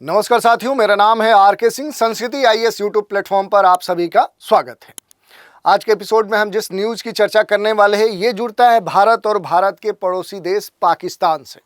नमस्कार साथियों, मेरा नाम है आर.के. सिंह। संस्कृति आईएएस यूट्यूब प्लेटफॉर्म पर आप सभी का स्वागत है। आज के एपिसोड में हम जिस न्यूज़ की चर्चा करने वाले हैं ये जुड़ता है भारत और भारत के पड़ोसी देश पाकिस्तान से।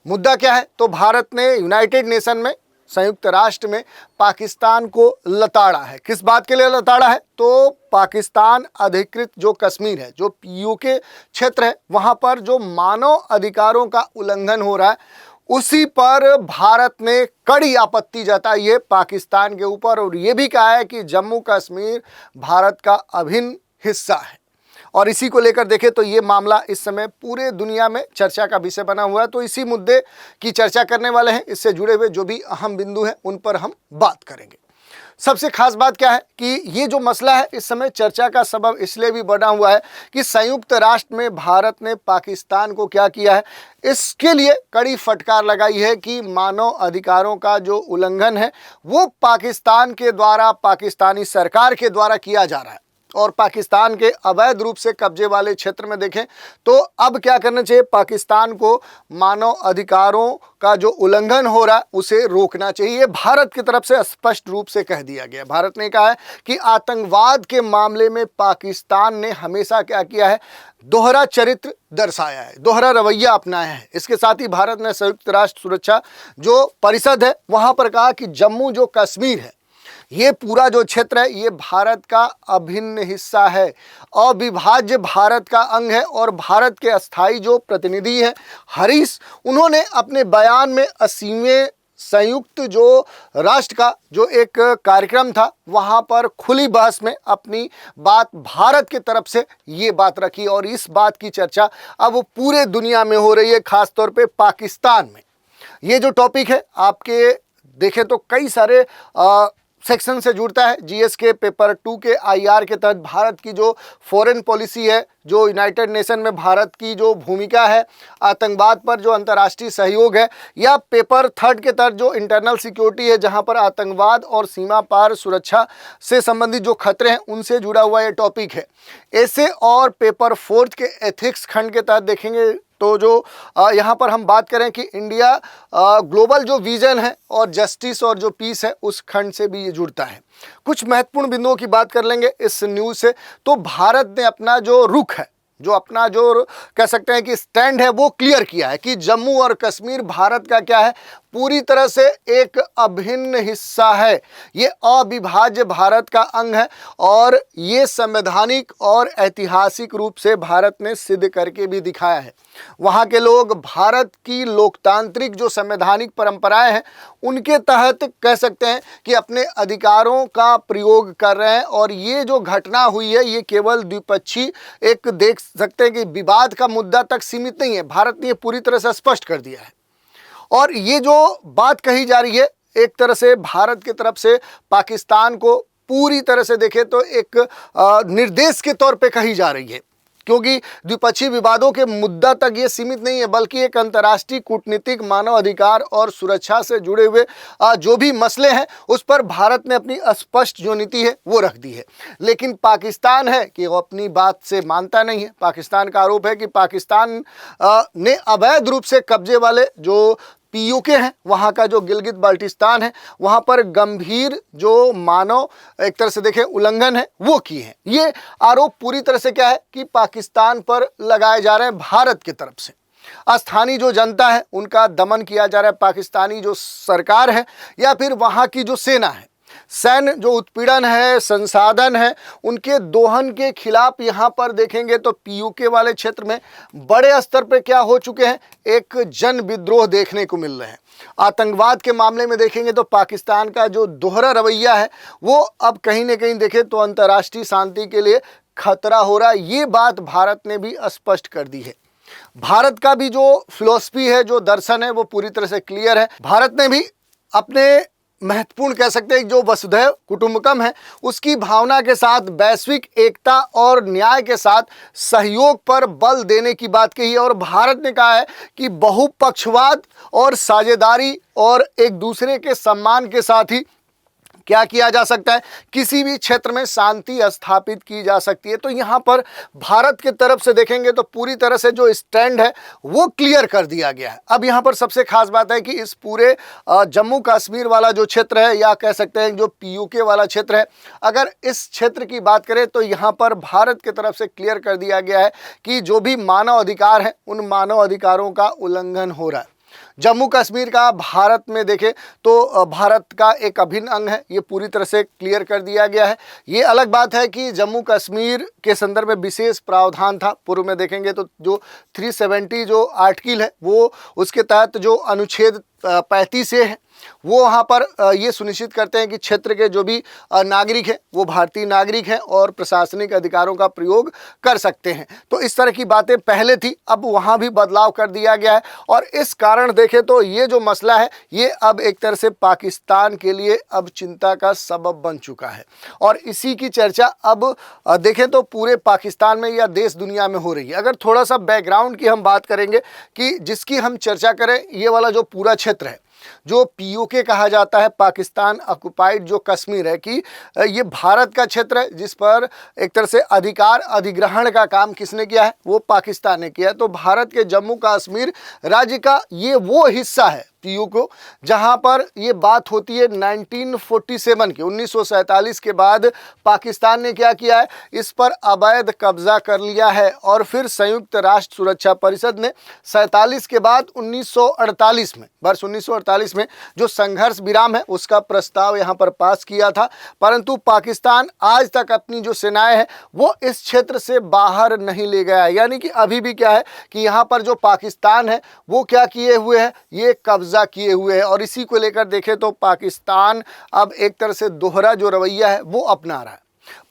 मुद्दा क्या है? तो भारत ने यूनाइटेड नेशन में, संयुक्त राष्ट्र में पाकिस्तान को लताड़ा है। किस बात के लिए लताड़ा है? तो पाकिस्तान अधिकृत जो कश्मीर है, जो पीओके के क्षेत्र है, वहाँ पर जो मानव अधिकारों का उल्लंघन हो रहा है उसी पर भारत ने कड़ी आपत्ति जताई है पाकिस्तान के ऊपर, और ये भी कहा है कि जम्मू कश्मीर भारत का अभिन्न हिस्सा है। और इसी को लेकर देखें तो ये मामला इस समय पूरे दुनिया में चर्चा का विषय बना हुआ है। तो इसी मुद्दे की चर्चा करने वाले हैं। इससे जुड़े हुए जो भी अहम बिंदु हैं उन पर हम बात करेंगे। सबसे खास बात क्या है कि ये जो मसला है इस समय चर्चा का सबब इसलिए भी बना हुआ है कि संयुक्त राष्ट्र में भारत ने पाकिस्तान को क्या किया है, इसके लिए कड़ी फटकार लगाई है कि मानव अधिकारों का जो उल्लंघन है वो पाकिस्तान के द्वारा, पाकिस्तानी सरकार के द्वारा किया जा रहा है। और पाकिस्तान के अवैध रूप से कब्जे वाले क्षेत्र में देखें तो अब क्या करना चाहिए, पाकिस्तान को मानव अधिकारों का जो उल्लंघन हो रहा है उसे रोकना चाहिए। भारत की तरफ से स्पष्ट रूप से कह दिया गया। भारत ने कहा है कि आतंकवाद के मामले में पाकिस्तान ने हमेशा क्या किया है, दोहरा चरित्र दर्शाया है, दोहरा रवैया अपनाया है। इसके साथ ही भारत ने संयुक्त राष्ट्र सुरक्षा जो परिषद है वहां पर कहा कि जम्मू जो कश्मीर है, ये पूरा जो क्षेत्र है ये भारत का अभिन्न हिस्सा है, अविभाज्य भारत का अंग है। और भारत के अस्थायी जो प्रतिनिधि हैं हरीश, उन्होंने अपने बयान में 80वें संयुक्त जो राष्ट्र का जो एक कार्यक्रम था वहां पर खुली बहस में अपनी बात भारत की तरफ से ये बात रखी। और इस बात की चर्चा अब पूरे दुनिया में हो रही है, खासतौर पे पाकिस्तान में। ये जो टॉपिक है आपके देखें तो कई सारे सेक्शन से जुड़ता है। जीएस के पेपर 2 के आईआर के तहत भारत की जो फॉरेन पॉलिसी है, जो यूनाइटेड नेशन में भारत की जो भूमिका है, आतंकवाद पर जो अंतर्राष्ट्रीय सहयोग है, या पेपर 3 के तहत जो इंटरनल सिक्योरिटी है, जहां पर आतंकवाद और सीमा पार सुरक्षा से संबंधित जो खतरे हैं उनसे जुड़ा हुआ ये टॉपिक है। ऐसे और पेपर 4 के एथिक्स खंड के तहत देखेंगे तो जो यहाँ पर हम बात करें कि इंडिया ग्लोबल जो विजन है और जस्टिस और जो पीस है उस खंड से भी ये जुड़ता है। कुछ महत्वपूर्ण बिंदुओं की बात कर लेंगे इस न्यूज़ से। तो भारत ने अपना जो रुख है, जो अपना जो कह सकते हैं कि स्टैंड है, वो क्लियर किया है कि जम्मू और कश्मीर भारत का क्या है, पूरी तरह से एक अभिन्न हिस्सा है। ये अविभाज्य भारत का अंग है और ये संवैधानिक और ऐतिहासिक रूप से भारत ने सिद्ध करके भी दिखाया है। वहाँ के लोग भारत की लोकतांत्रिक जो संवैधानिक परंपराएं हैं उनके तहत कह सकते हैं कि अपने अधिकारों का प्रयोग कर रहे हैं। और ये जो घटना हुई है ये केवल द्विपक्षीय एक देख सकते हैं कि विवाद का मुद्दा तक सीमित नहीं है। भारत ने ये पूरी तरह से स्पष्ट कर दिया है। और ये जो बात कही जा रही है एक तरह से भारत की तरफ से पाकिस्तान को पूरी तरह से देखें तो एक निर्देश के तौर पे कही जा रही है, क्योंकि द्विपक्षीय विवादों के मुद्दा तक ये सीमित नहीं है, बल्कि एक अंतर्राष्ट्रीय कूटनीतिक, मानव अधिकार और सुरक्षा से जुड़े हुए जो भी मसले हैं उस पर भारत ने अपनी स्पष्ट जो नीति है वो रख दी है। लेकिन पाकिस्तान है कि वो अपनी बात से मानता नहीं है। पाकिस्तान का आरोप है कि पाकिस्तान ने अवैध रूप से कब्जे वाले जो पीओके हैं, वहाँ का जो गिलगित बाल्टिस्तान है, वहाँ पर गंभीर जो मानव एक तरह से देखें उल्लंघन है वो किए हैं। ये आरोप पूरी तरह से क्या है कि पाकिस्तान पर लगाए जा रहे हैं भारत की तरफ से। स्थानीय जो जनता है उनका दमन किया जा रहा है, पाकिस्तानी जो सरकार है या फिर वहाँ की जो सेना है, सैन्य जो उत्पीड़न है, संसाधन है, उनके दोहन के खिलाफ यहाँ पर देखेंगे तो पीओके वाले क्षेत्र में बड़े स्तर पर क्या हो चुके हैं, एक जन विद्रोह देखने को मिल रहे हैं। आतंकवाद के मामले में देखेंगे तो पाकिस्तान का जो दोहरा रवैया है वो अब कहीं ना कहीं देखें तो अंतर्राष्ट्रीय शांति के लिए खतरा हो रहा है। ये बात भारत ने भी स्पष्ट कर दी है। भारत का भी जो फिलॉसफी है, जो दर्शन है, वो पूरी तरह से क्लियर है। भारत ने भी अपने महत्वपूर्ण कह सकते हैं जो वसुधैव कुटुंबकम है उसकी भावना के साथ वैश्विक एकता और न्याय के साथ सहयोग पर बल देने की बात कही है। और भारत ने कहा है कि बहुपक्षवाद और साझेदारी और एक दूसरे के सम्मान के साथ ही क्या किया जा सकता है, किसी भी क्षेत्र में शांति स्थापित की जा सकती है। तो यहाँ पर भारत की तरफ से देखेंगे तो पूरी तरह से जो स्टैंड है वो क्लियर कर दिया गया है। अब यहाँ पर सबसे खास बात है कि इस पूरे जम्मू कश्मीर वाला जो क्षेत्र है, या कह सकते हैं जो पीयूके वाला क्षेत्र है, अगर इस क्षेत्र की बात करें तो यहाँ पर भारत की तरफ से क्लियर कर दिया गया है कि जो भी मानव अधिकार है उन मानव अधिकारों का उल्लंघन हो रहा है। जम्मू कश्मीर का भारत में देखें तो भारत का एक अभिन्न अंग है, ये पूरी तरह से क्लियर कर दिया गया है। ये अलग बात है कि जम्मू कश्मीर के संदर्भ में विशेष प्रावधान था। पूर्व में देखेंगे तो जो 370 जो आर्टिकल है वो उसके तहत जो अनुच्छेद 35 है वो वहाँ पर ये सुनिश्चित करते हैं कि क्षेत्र के जो भी नागरिक हैं वो भारतीय नागरिक हैं और प्रशासनिक अधिकारों का प्रयोग कर सकते हैं। तो इस तरह की बातें पहले थी, अब वहाँ भी बदलाव कर दिया गया है। और इस कारण देखें तो ये जो मसला है ये अब एक तरह से पाकिस्तान के लिए अब चिंता का सबब बन चुका है। और इसी की चर्चा अब देखें तो पूरे पाकिस्तान में या देश दुनिया में हो रही है। अगर थोड़ा सा बैकग्राउंड की हम बात करेंगे कि जिसकी हम चर्चा करें, ये वाला जो पूरा क्षेत्र है जो पीओके कहा जाता है, पाकिस्तान ऑक्युपाइड जो कश्मीर है, कि ये भारत का क्षेत्र है जिस पर एक तरह से अधिकार अधिग्रहण का काम किसने किया है, वो पाकिस्तान ने किया है। तो भारत के जम्मू कश्मीर राज्य का ये वो हिस्सा है पीओके जहां पर ये बात होती है 1947 की, 1947 के बाद पाकिस्तान ने क्या किया है, इस पर अवैध कब्जा कर लिया है। और फिर संयुक्त राष्ट्र सुरक्षा परिषद ने 47 के बाद 1948 में, वर्ष 1948 में जो संघर्ष विराम है उसका प्रस्ताव यहाँ पर पास किया था। परंतु पाकिस्तान आज तक अपनी जो सेनाएं हैं वो इस क्षेत्र से बाहर नहीं ले गया है। यानी कि अभी भी क्या है कि यहाँ पर जो पाकिस्तान है वो क्या किए हुए है, ये कब्जा किए हुए हैं। और इसी को लेकर देखें तो पाकिस्तान अब एक तरह से दोहरा जो रवैया है वो अपना रहा है।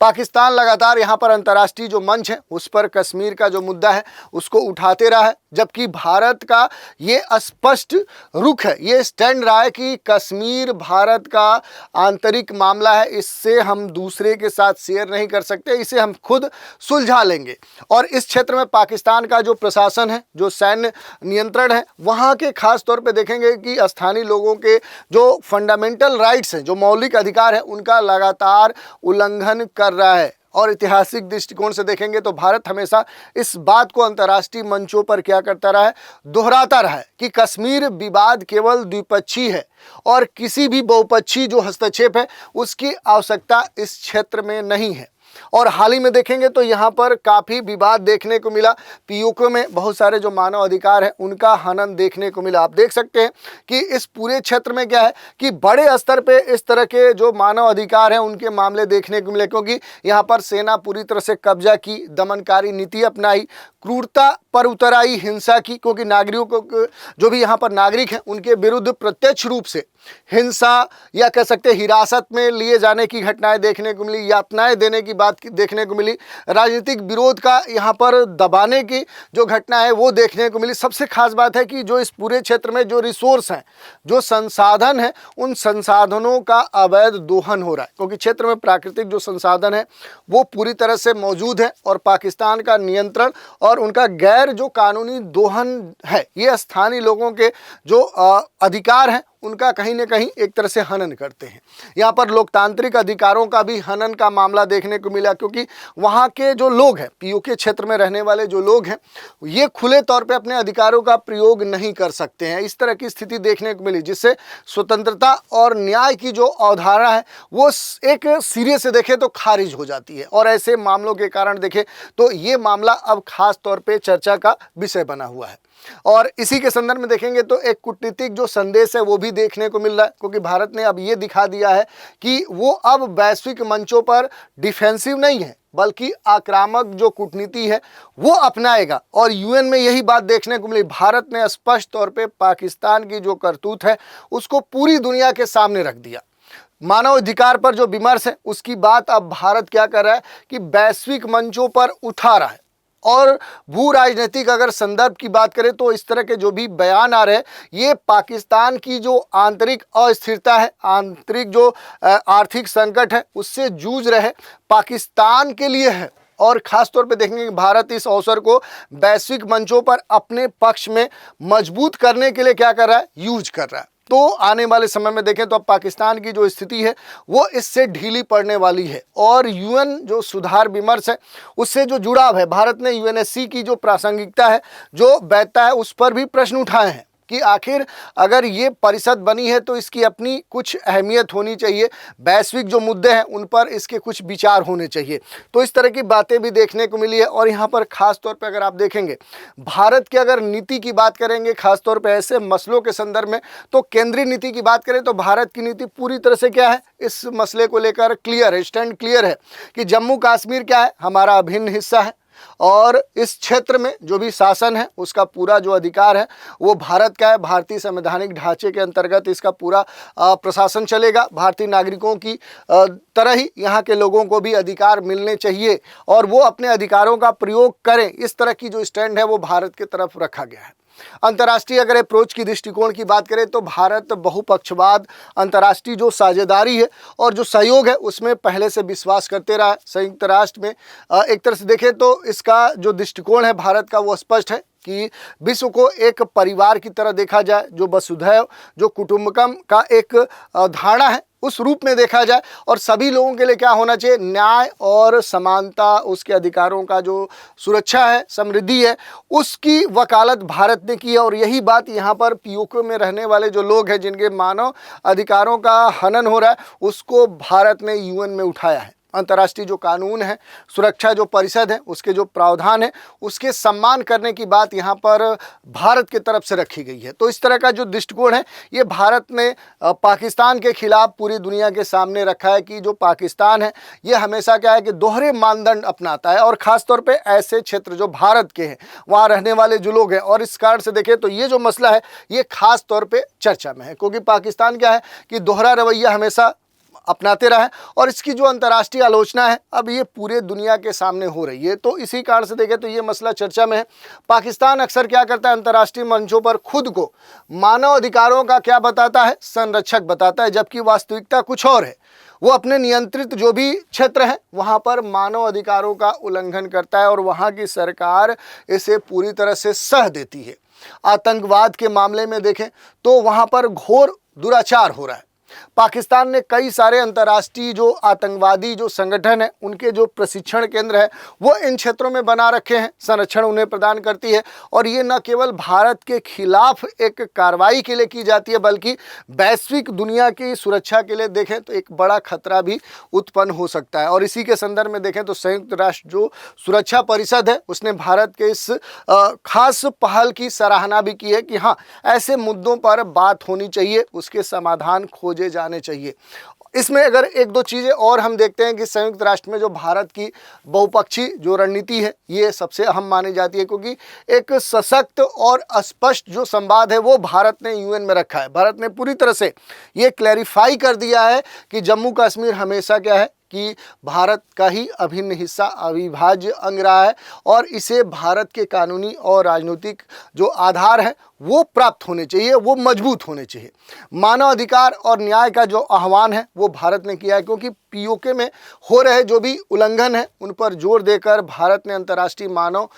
पाकिस्तान लगातार यहाँ पर अंतर्राष्ट्रीय जो मंच है उस पर कश्मीर का जो मुद्दा है उसको उठाते रहा है, जबकि भारत का ये स्पष्ट रुख है, ये स्टैंड रहा है कि कश्मीर भारत का आंतरिक मामला है, इससे हम दूसरे के साथ शेयर नहीं कर सकते, इसे हम खुद सुलझा लेंगे। और इस क्षेत्र में पाकिस्तान का जो प्रशासन है, जो सैन्य नियंत्रण है, वहाँ के खास तौर पे देखेंगे कि स्थानीय लोगों के जो फंडामेंटल राइट्स हैं, जो मौलिक अधिकार है, उनका लगातार उल्लंघन कर रहा है। और ऐतिहासिक दृष्टिकोण से देखेंगे तो भारत हमेशा इस बात को अंतर्राष्ट्रीय मंचों पर क्या करता रहा है, दोहराता रहा है कि कश्मीर विवाद केवल द्विपक्षीय है और किसी भी बहुपक्षीय जो हस्तक्षेप है उसकी आवश्यकता इस क्षेत्र में नहीं है। और हाल ही में देखेंगे तो यहाँ पर काफ़ी विवाद देखने को मिला, पीओके में बहुत सारे जो मानव अधिकार हैं उनका हनन देखने को मिला। आप देख सकते हैं कि इस पूरे क्षेत्र में क्या है कि बड़े स्तर पे इस तरह के जो मानव अधिकार हैं उनके मामले देखने को मिले, क्योंकि यहाँ पर सेना पूरी तरह से कब्जा की, दमनकारी नीति अपनाई, क्रूरता पर उतर आई, हिंसा की, क्योंकि नागरिकों को जो भी यहाँ पर नागरिक हैं उनके विरुद्ध प्रत्यक्ष रूप से हिंसा या कह सकते हैं हिरासत में लिए जाने की घटनाएं देखने को मिली, यातनाएं देने की बात देखने को मिली, राजनीतिक विरोध का यहाँ पर दबाने की जो घटना है वो देखने को मिली। सबसे खास बात है कि जो इस पूरे क्षेत्र में जो रिसोर्स हैं, जो संसाधन हैं, उन संसाधनों का अवैध दोहन हो रहा है, क्योंकि क्षेत्र में प्राकृतिक जो संसाधन है वो पूरी तरह से मौजूद है और पाकिस्तान का नियंत्रण और उनका गैर जो कानूनी दोहन है, ये स्थानीय लोगों के जो अधिकार हैं उनका कहीं ना कहीं एक तरह से हनन करते हैं। यहाँ पर लोकतांत्रिक अधिकारों का भी हनन का मामला देखने को मिला, क्योंकि वहाँ के जो लोग हैं, पीओके क्षेत्र में रहने वाले जो लोग हैं, ये खुले तौर पे अपने अधिकारों का प्रयोग नहीं कर सकते हैं। इस तरह की स्थिति देखने को मिली, जिससे स्वतंत्रता और न्याय की जो अवधारणा है वो एक सिरे से देखें तो खारिज हो जाती है। और ऐसे मामलों के कारण देखें तो ये मामला अब खास तौर पर चर्चा का विषय बना हुआ है। और इसी के संदर्भ में देखेंगे तो एक कूटनीतिक जो संदेश है वो भी देखने को मिल रहा है, क्योंकि भारत ने अब ये दिखा दिया है कि वो अब वैश्विक मंचों पर डिफेंसिव नहीं है बल्कि आक्रामक जो कूटनीति है वो अपनाएगा। और यूएन में यही बात देखने को मिली। भारत ने स्पष्ट तौर पे पाकिस्तान की जो करतूत है उसको पूरी दुनिया के सामने रख दिया। मानव अधिकार पर जो विमर्श है उसकी बात अब भारत क्या कर रहा है कि वैश्विक मंचों पर उठा रहा है। और भू राजनीतिक अगर संदर्भ की बात करें तो इस तरह के जो भी बयान आ रहे हैं ये पाकिस्तान की जो आंतरिक अस्थिरता है, आंतरिक जो आर्थिक संकट है उससे जूझ रहे पाकिस्तान के लिए है। और ख़ास तौर पे देखेंगे कि भारत इस अवसर को वैश्विक मंचों पर अपने पक्ष में मजबूत करने के लिए क्या कर रहा है, यूज कर रहा है। तो आने वाले समय में देखें तो अब पाकिस्तान की जो स्थिति है वो इससे ढीली पड़ने वाली है। और यूएन जो सुधार विमर्श है उससे जो जुड़ाव है, भारत ने यूएनएससी की जो प्रासंगिकता है, जो वैधता है, उस पर भी प्रश्न उठाए हैं कि आखिर अगर ये परिषद बनी है तो इसकी अपनी कुछ अहमियत होनी चाहिए, वैश्विक जो मुद्दे हैं उन पर इसके कुछ विचार होने चाहिए। तो इस तरह की बातें भी देखने को मिली है। और यहाँ पर खास तौर पे अगर आप देखेंगे भारत की अगर नीति की बात करेंगे, खास तौर पे ऐसे मसलों के संदर्भ में, तो केंद्रीय नीति की बात करें तो भारत की नीति पूरी तरह से क्या है, इस मसले को लेकर क्लियर है, स्टैंड क्लियर है कि जम्मू कश्मीर क्या है, हमारा अभिन्न हिस्सा है और इस क्षेत्र में जो भी शासन है उसका पूरा जो अधिकार है वो भारत का है। भारतीय संवैधानिक ढांचे के अंतर्गत इसका पूरा प्रशासन चलेगा। भारतीय नागरिकों की तरह ही यहाँ के लोगों को भी अधिकार मिलने चाहिए और वो अपने अधिकारों का प्रयोग करें। इस तरह की जो स्टैंड है वो भारत की तरफ रखा गया है। अंतर्राष्ट्रीय अगर अप्रोच की दृष्टिकोण की बात करें तो भारत बहुपक्षवाद, अंतर्राष्ट्रीय जो साझेदारी है और जो सहयोग है उसमें पहले से विश्वास करते रहा है। संयुक्त राष्ट्र में एक तरह से देखें तो इसका जो दृष्टिकोण है भारत का वो स्पष्ट है कि विश्व को एक परिवार की तरह देखा जाए, जो वसुधैव जो कुटुंबकम का एक धारणा है उस रूप में देखा जाए और सभी लोगों के लिए क्या होना चाहिए, न्याय और समानता, उसके अधिकारों का जो सुरक्षा है, समृद्धि है, उसकी वकालत भारत ने की है। और यही बात यहाँ पर पीओके में रहने वाले जो लोग हैं जिनके मानव अधिकारों का हनन हो रहा है उसको भारत ने यूएन में उठाया है। अंतर्राष्ट्रीय जो कानून है, सुरक्षा जो परिषद है, उसके जो प्रावधान है उसके सम्मान करने की बात यहाँ पर भारत की तरफ से रखी गई है। तो इस तरह का जो दृष्टिकोण है ये भारत ने पाकिस्तान के खिलाफ पूरी दुनिया के सामने रखा है कि जो पाकिस्तान है ये हमेशा क्या है कि दोहरे मानदंड अपनाता है और ख़ास तौर पे ऐसे क्षेत्र जो भारत के हैं वहाँ रहने वाले जो लोग हैं। और इस कारण से देखें तो ये जो मसला है ये खास तौर पर चर्चा में है क्योंकि पाकिस्तान क्या है कि दोहरा रवैया हमेशा अपनाते रहा है और इसकी जो अंतर्राष्ट्रीय आलोचना है अब ये पूरे दुनिया के सामने हो रही है। तो इसी कारण से देखें तो ये मसला चर्चा में है। पाकिस्तान अक्सर क्या करता है, अंतर्राष्ट्रीय मंचों पर खुद को मानव अधिकारों का क्या बताता है, संरक्षक बताता है, जबकि वास्तविकता कुछ और है। वो अपने नियंत्रित जो भी क्षेत्र हैं वहाँ पर मानव अधिकारों का उल्लंघन करता है और वहाँ की सरकार इसे पूरी तरह से सह देती है। आतंकवाद के मामले में देखें तो वहाँ पर घोर दुराचार हो रहा है। पाकिस्तान ने कई सारे अंतर्राष्ट्रीय जो आतंकवादी जो संगठन है उनके जो प्रशिक्षण केंद्र है वो इन क्षेत्रों में बना रखे हैं, संरक्षण उन्हें प्रदान करती है। और ये न केवल भारत के खिलाफ एक कार्रवाई के लिए की जाती है बल्कि वैश्विक दुनिया की सुरक्षा के लिए देखें तो एक बड़ा खतरा भी उत्पन्न हो सकता है। और इसी के संदर्भ में देखें तो संयुक्त राष्ट्र जो सुरक्षा परिषद है उसने भारत के इस खास पहल की सराहना भी की है कि हाँ, ऐसे मुद्दों पर बात होनी चाहिए, उसके समाधान खोजे जाने चाहिए। इसमें अगर एक दो चीज़ें और हम देखते हैं कि संयुक्त राष्ट्र में जो भारत की बहुपक्षीय जो रणनीति है ये सबसे अहम मानी जाती है क्योंकि एक सशक्त और स्पष्ट जो संवाद है वो भारत ने यूएन में रखा है। भारत ने पूरी तरह से ये क्लैरिफाई कर दिया है कि जम्मू कश्मीर हमेशा क्या है कि भारत का ही अभिन्न हिस्सा, अविभाज्य अंग रहा है और इसे भारत के कानूनी और राजनीतिक जो आधार है वो प्राप्त होने चाहिए, वो मजबूत होने चाहिए। मानव अधिकार और न्याय का जो आह्वान है वो भारत ने किया है क्योंकि पीओके में हो रहे जो भी उल्लंघन है उन पर जोर देकर भारत ने अंतर्राष्ट्रीय मानव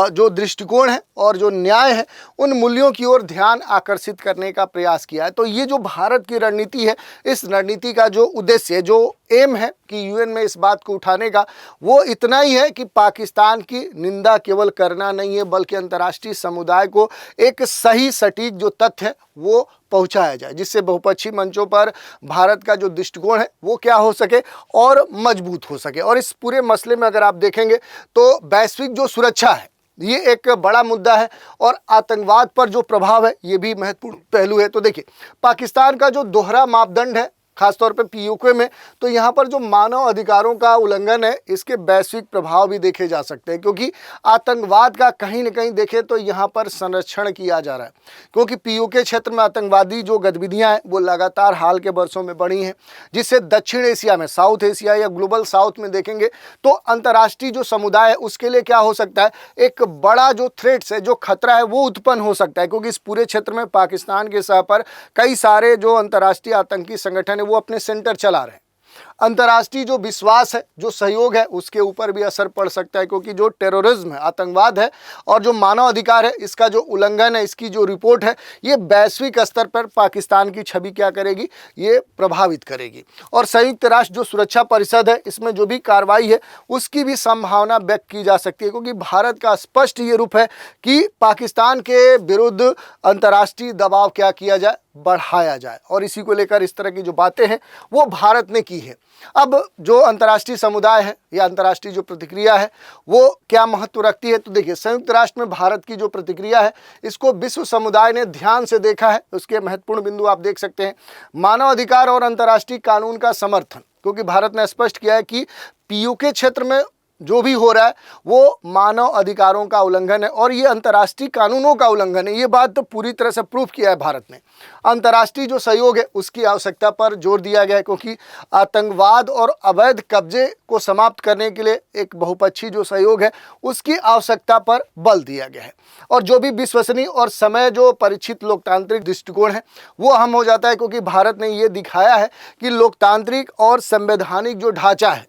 जो दृष्टिकोण है और जो न्याय है उन मूल्यों की ओर ध्यान आकर्षित करने का प्रयास किया है। तो ये जो भारत की रणनीति है, इस रणनीति का जो उद्देश्य है, जो एम है कि यूएन में इस बात को उठाने का, वो इतना ही है कि पाकिस्तान की निंदा केवल करना नहीं है बल्कि अंतर्राष्ट्रीय समुदाय को एक सही सटीक जो तथ्य है वो पहुंचाया जाए जिससे बहुपक्षीय मंचों पर भारत का जो दृष्टिकोण है वो क्या हो सके और मजबूत हो सके। और इस पूरे मसले में अगर आप देखेंगे तो वैश्विक जो सुरक्षा है ये एक बड़ा मुद्दा है और आतंकवाद पर जो प्रभाव है ये भी महत्वपूर्ण पहलू है। तो देखिए पाकिस्तान का जो दोहरा मापदंड है खासतौर पे पीओके में, तो यहाँ पर जो मानव अधिकारों का उल्लंघन है इसके वैश्विक प्रभाव भी देखे जा सकते हैं क्योंकि आतंकवाद का कहीं न कहीं देखें तो यहाँ पर संरक्षण किया जा रहा है क्योंकि पीओके क्षेत्र में आतंकवादी जो गतिविधियाँ हैं वो लगातार हाल के वर्षों में बढ़ी हैं जिससे दक्षिण एशिया में, साउथ एशिया या ग्लोबल साउथ में देखेंगे तो अंतर्राष्ट्रीय जो समुदाय है उसके लिए क्या हो सकता है, एक बड़ा जो थ्रेट्स है, जो खतरा है वो उत्पन्न हो सकता है क्योंकि इस पूरे क्षेत्र में पाकिस्तान के सह पर कई सारे जो अंतर्राष्ट्रीय आतंकी संगठन है वो अपने सेंटर चला रहे हैं। अंतर्राष्ट्रीय जो विश्वास है, जो सहयोग है, उसके ऊपर भी असर पड़ सकता है, क्योंकि जो टेररिज्म है, आतंकवाद है और जो मानव अधिकार है, इसका जो उल्लंघन है, इसकी जो रिपोर्ट है, ये वैश्विक स्तर पर पाकिस्तान की छवि क्या करेगी, ये प्रभावित करेगी। और संयुक्त राष्ट्र जो सुरक्षा परिषद है, इसमें जो भी कार्रवाई है उसकी भी संभावना व्यक्त की जा सकती है, क्योंकि भारत का स्पष्ट ये रूप है कि पाकिस्तान के विरुद्ध अंतर्राष्ट्रीय दबाव क्या किया जाए, बढ़ाया जाए। और इसी को लेकर इस तरह की जो बातें हैं वो भारत ने की है। अब जो अंतर्राष्ट्रीय समुदाय है या अंतर्राष्ट्रीय जो प्रतिक्रिया है वो क्या महत्व रखती है, तो देखिए संयुक्त राष्ट्र में भारत की जो प्रतिक्रिया है इसको विश्व समुदाय ने ध्यान से देखा है। उसके महत्वपूर्ण बिंदु आप देख सकते हैं, मानव अधिकार और अंतर्राष्ट्रीय कानून का समर्थन, क्योंकि भारत ने स्पष्ट किया है कि पीओके क्षेत्र में जो भी हो रहा है वो मानव अधिकारों का उल्लंघन है और ये अंतर्राष्ट्रीय कानूनों का उल्लंघन है। ये बात तो पूरी तरह से प्रूफ किया है भारत ने। अंतर्राष्ट्रीय जो सहयोग है उसकी आवश्यकता पर जोर दिया गया है, क्योंकि आतंकवाद और अवैध कब्जे को समाप्त करने के लिए एक बहुपक्षीय जो सहयोग है उसकी आवश्यकता पर बल दिया गया है। और जो भी विश्वसनीय और समय जो परिचित लोकतांत्रिक दृष्टिकोण है वो अहम हो जाता है, क्योंकि भारत ने ये दिखाया है कि लोकतांत्रिक और संवैधानिक जो ढांचा है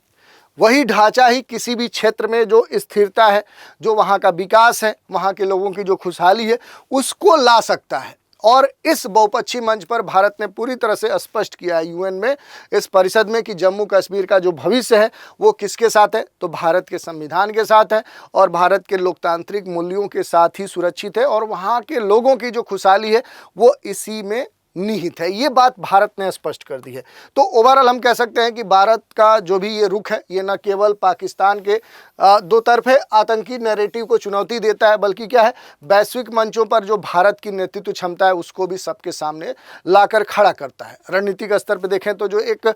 वही ढांचा ही किसी भी क्षेत्र में जो स्थिरता है, जो वहाँ का विकास है, वहाँ के लोगों की जो खुशहाली है, उसको ला सकता है। और इस बहुपक्षीय मंच पर भारत ने पूरी तरह से स्पष्ट किया है यूएन में, इस परिषद में, कि जम्मू कश्मीर का जो भविष्य है वो किसके साथ है, तो भारत के संविधान के साथ है और भारत के लोकतांत्रिक मूल्यों के साथ ही सुरक्षित है और वहाँ के लोगों की जो खुशहाली है वो इसी में निहित है। ये बात भारत ने स्पष्ट कर दी है। तो ओवरऑल हम कह सकते हैं कि भारत का जो भी ये रुख है ये न केवल पाकिस्तान के दो तरफे आतंकी नैरेटिव को चुनौती देता है, बल्कि क्या है, वैश्विक मंचों पर जो भारत की नेतृत्व क्षमता है उसको भी सबके सामने लाकर खड़ा करता है। रणनीतिक स्तर पर देखें तो जो एक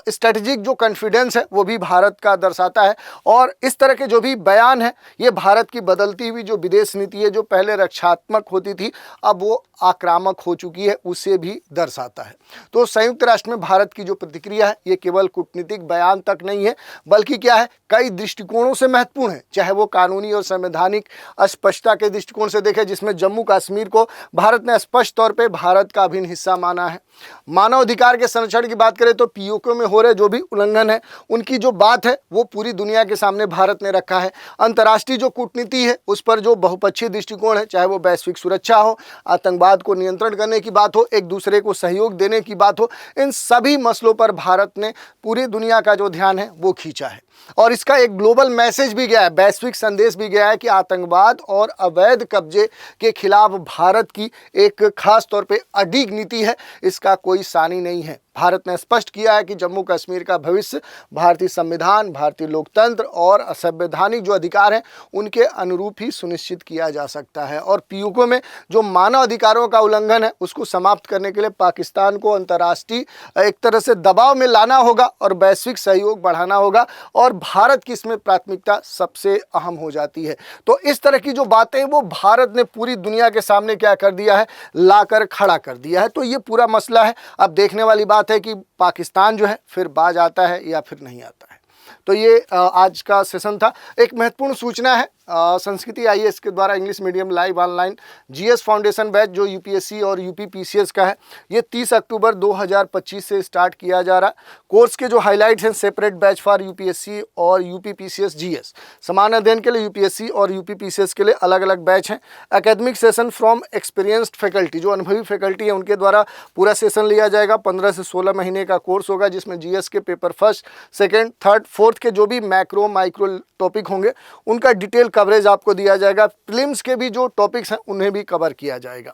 स्ट्रेटेजिक जो कॉन्फिडेंस है वो भी भारत का दर्शाता है और इस तरह के जो भी बयान है ये भारत की बदलती हुई जो विदेश नीति है, जो पहले रक्षात्मक होती थी अब वो आक्रामक हो चुकी है, उसे भी दर्शाता है। तो संयुक्त राष्ट्र में भारत की जो प्रतिक्रिया है ये केवल कूटनीतिक बयान तक नहीं है, बल्कि क्या है, कई दृष्टिकोणों से महत्वपूर्ण है। चाहे वो कानूनी और संवैधानिक स्पष्टता के दृष्टिकोण से देखें, जिसमें जम्मू कश्मीर को भारत ने स्पष्ट तौर पे भारत का अभिन्न हिस्सा माना है। मानव अधिकार के संरक्षण की बात करें तो पीओके में हो रहे जो भी उल्लंघन है उनकी जो बात है वो पूरी दुनिया के सामने भारत ने रखा है। अंतर्राष्ट्रीय जो कूटनीति है उस पर जो बहुपक्षीय दृष्टिकोण है, चाहे वो वैश्विक सुरक्षा हो, आतंकवाद को नियंत्रण करने की बात हो, एक दूसरे को सहयोग देने की बात हो, इन सभी मसलों पर भारत ने पूरी दुनिया का जो ध्यान है वो खींचा है। और इसका एक ग्लोबल मैसेज भी गया है, वैश्विक संदेश भी गया है कि आतंकवाद और अवैध कब्जे के खिलाफ भारत की एक खास तौर पे अडिग नीति है, इसका कोई सानी नहीं है। भारत ने स्पष्ट किया है कि जम्मू कश्मीर का भविष्य भारतीय संविधान, भारतीय लोकतंत्र और संवैधानिक जो अधिकार हैं उनके अनुरूप ही सुनिश्चित किया जा सकता है। और पीओके में जो मानव अधिकारों का उल्लंघन है उसको समाप्त करने के लिए पाकिस्तान को अंतर्राष्ट्रीय एक तरह से दबाव में लाना होगा और वैश्विक सहयोग बढ़ाना होगा और भारत की इसमें प्राथमिकता सबसे अहम हो जाती है। तो इस तरह की जो बातें वो भारत ने पूरी दुनिया के सामने क्या कर दिया है, लाकर खड़ा कर दिया है। तो ये पूरा मसला है। अब देखने वाली बात है कि पाकिस्तान जो है फिर बाज आता है या फिर नहीं आता है। तो ये आज का सेशन था। एक महत्वपूर्ण सूचना है, संस्कृति आईएएस के द्वारा English medium live online GS foundation batch जो यूपीएससी और यूपी पीसीएस का है, ये 30 अक्टूबर 2025 से स्टार्ट किया जा रहा है। कोर्स के जो हाइलाइट्स हैं, सेपरेट बैच फॉर यूपीएससी और यूपी पीसीएस जीएस, समान अध्ययन के लिए यूपीएससी और यूपी पीसीएस के लिए अलग अलग बैच हैं। Academic session from experienced faculty, जो अनुभवी फैकल्टी है उनके द्वारा पूरा सेशन लिया जाएगा। 15 से 16 महीने का कोर्स होगा, जिसमें जीएस के paper first, second, third, fourth के जो भी मैक्रो माइक्रो टॉपिक होंगे उनका डिटेल कवरेज आपको दिया जाएगा। प्रीलिम्स के भी जो टॉपिक्स हैं उन्हें भी कवर किया जाएगा।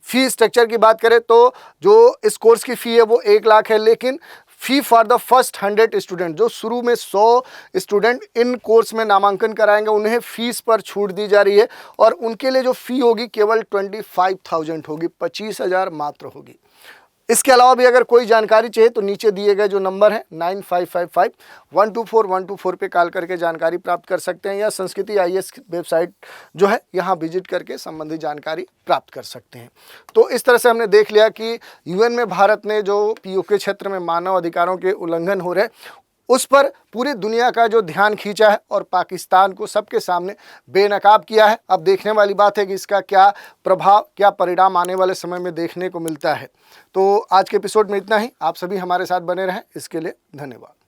फी स्ट्रक्चर की बात करें तो जो इस कोर्स की फ़ी है वो 1 लाख है, लेकिन फ़ी फॉर द फर्स्ट 100 स्टूडेंट, जो शुरू में 100 स्टूडेंट इन कोर्स में नामांकन कराएंगे उन्हें फीस पर छूट दी जा रही है और उनके लिए जो फ़ी होगी केवल 25,000 होगी, 25,000 मात्र होगी। इसके अलावा भी अगर कोई जानकारी चाहिए तो नीचे दिए गए जो नंबर है 9555-124-124 पे कॉल करके जानकारी प्राप्त कर सकते हैं, या संस्कृति आईएएस वेबसाइट जो है यहाँ विजिट करके संबंधित जानकारी प्राप्त कर सकते हैं। तो इस तरह से हमने देख लिया कि यूएन में भारत ने जो पीओके क्षेत्र में मानव अधिकारों के उल्लंघन हो रहे उस पर पूरी दुनिया का जो ध्यान खींचा है और पाकिस्तान को सबके सामने बेनकाब किया है। अब देखने वाली बात है कि इसका क्या प्रभाव, क्या परिणाम आने वाले समय में देखने को मिलता है। तो आज के एपिसोड में इतना ही। आप सभी हमारे साथ बने रहें, इसके लिए धन्यवाद।